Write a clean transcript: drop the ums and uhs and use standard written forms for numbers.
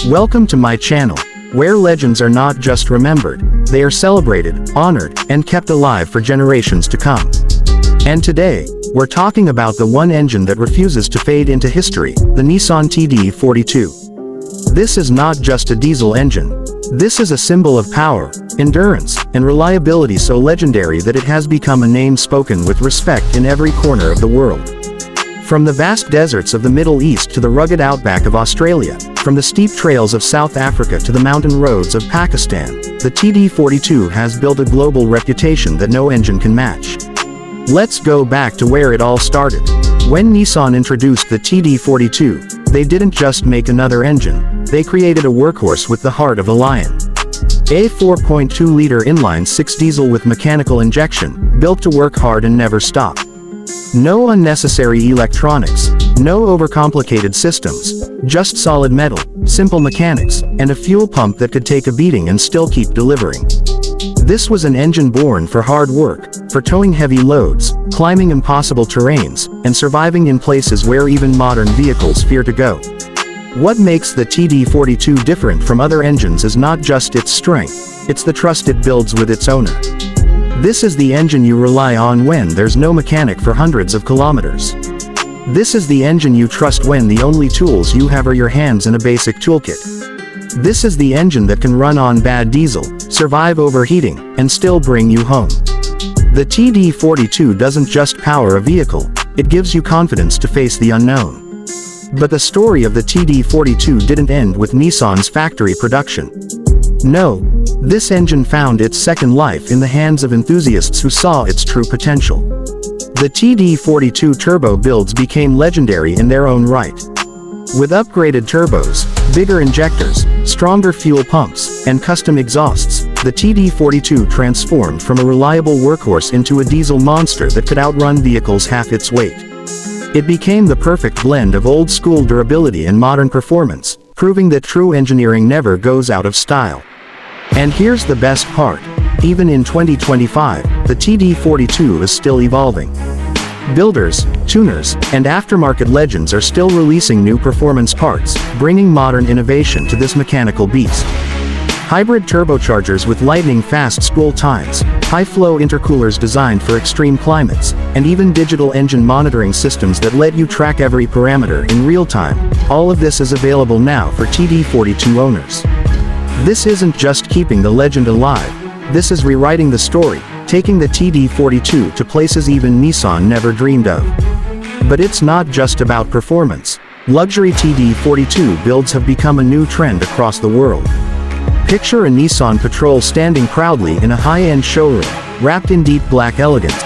Welcome to my channel, where legends are not just remembered, they are celebrated, honored, and kept alive for generations to come. And today, we're talking about the one engine that refuses to fade into history, the Nissan TD42. This is not just a diesel engine. This is a symbol of power, endurance, and reliability so legendary that it has become a name spoken with respect in every corner of the world. From the vast deserts of the Middle East to the rugged outback of Australia, from the steep trails of South Africa to the mountain roads of Pakistan, the TD42 has built a global reputation that no engine can match. Let's go back to where it all started. When Nissan introduced the TD42, they didn't just make another engine, they created a workhorse with the heart of a lion. A 4.2-liter inline-six diesel with mechanical injection, built to work hard and never stop. No unnecessary electronics, no overcomplicated systems, just solid metal, simple mechanics, and a fuel pump that could take a beating and still keep delivering. This was an engine born for hard work, for towing heavy loads, climbing impossible terrains, and surviving in places where even modern vehicles fear to go. What makes the TD42 different from other engines is not just its strength, it's the trust it builds with its owner. This is the engine you rely on when there's no mechanic for hundreds of kilometers. This is the engine you trust when the only tools you have are your hands and a basic toolkit. This is the engine that can run on bad diesel, survive overheating, and still bring you home. The TD42 doesn't just power a vehicle, it gives you confidence to face the unknown. But the story of the TD42 didn't end with Nissan's factory production. No, this engine found its second life in the hands of enthusiasts who saw its true potential. The TD42 turbo builds became legendary in their own right. With upgraded turbos, bigger injectors, stronger fuel pumps, and custom exhausts, the TD42 transformed from a reliable workhorse into a diesel monster that could outrun vehicles half its weight. It became the perfect blend of old-school durability and modern performance, proving that true engineering never goes out of style. And here's the best part. Even in 2025, the TD42 is still evolving. Builders, tuners, and aftermarket legends are still releasing new performance parts, bringing modern innovation to this mechanical beast. Hybrid turbochargers with lightning-fast spool times, high-flow intercoolers designed for extreme climates, and even digital engine monitoring systems that let you track every parameter in real time, all of this is available now for TD42 owners. This isn't just keeping the legend alive, this is rewriting the story, taking the TD42 to places even Nissan never dreamed of. But it's not just about performance. Luxury TD42 builds have become a new trend across the world. Picture a Nissan Patrol standing proudly in a high-end showroom, wrapped in deep black elegance.